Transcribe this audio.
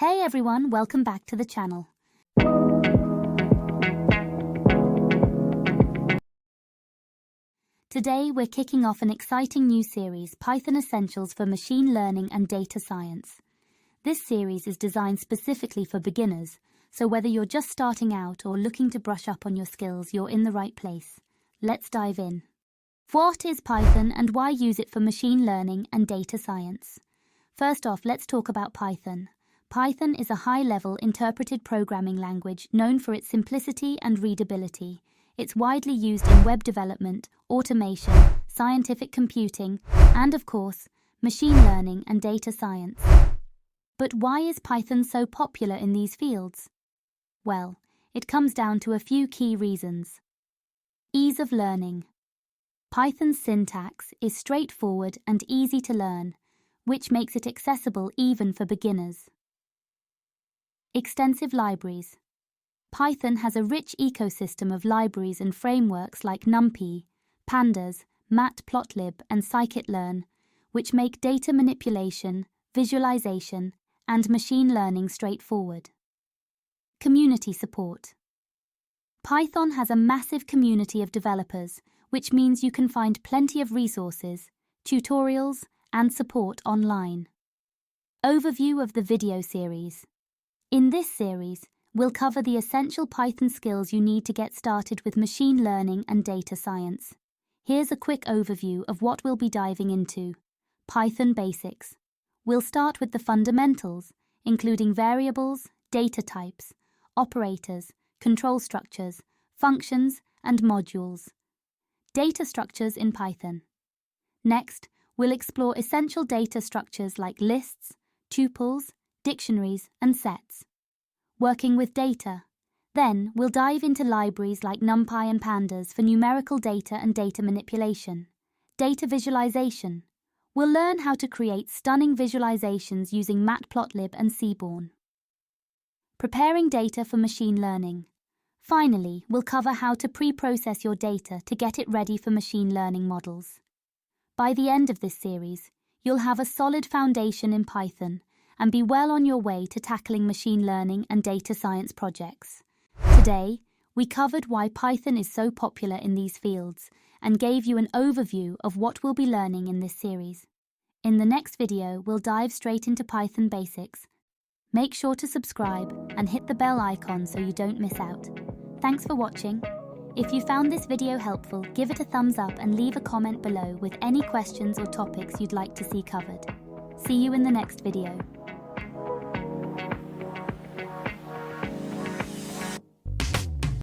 Hey everyone, welcome back to the channel. Today we're kicking off an exciting new series, Python Essentials for Machine Learning and Data Science. This series is designed specifically for beginners, so whether you're just starting out or looking to brush up on your skills, you're in the right place. Let's dive in. What is Python and why use it for machine learning and data science? First off, let's talk about Python. Python is a high-level interpreted programming language known for its simplicity and readability. It's widely used in web development, automation, scientific computing, and of course, machine learning and data science. But why is Python so popular in these fields? Well, it comes down to a few key reasons. Ease of learning. Python's syntax is straightforward and easy to learn, which makes it accessible even for beginners. Extensive libraries. Python has a rich ecosystem of libraries and frameworks like NumPy, Pandas, Matplotlib, and scikit-learn, which make data manipulation, visualization, and machine learning straightforward. Community support. Python has a massive community of developers, which means you can find plenty of resources, tutorials, and support online. Overview of the video series. In this series, we'll cover the essential Python skills you need to get started with machine learning and data science. Here's a quick overview of what we'll be diving into. Python basics. We'll start with the fundamentals, including variables, data types, operators, control structures, functions, and modules. Data structures in Python. Next, we'll explore essential data structures like lists, tuples, dictionaries, and sets. Working with data. Then, we'll dive into libraries like NumPy and Pandas for numerical data and data manipulation. Data visualization. We'll learn how to create stunning visualizations using Matplotlib and Seaborn. Preparing data for machine learning. Finally, we'll cover how to pre-process your data to get it ready for machine learning models. By the end of this series, you'll have a solid foundation in Python and be well on your way to tackling machine learning and data science projects. Today, we covered why Python is so popular in these fields and gave you an overview of what we'll be learning in this series. In the next video, we'll dive straight into Python basics. Make sure to subscribe and hit the bell icon so you don't miss out. Thanks for watching. If you found this video helpful, give it a thumbs up and leave a comment below with any questions or topics you'd like to see covered. See you in the next video.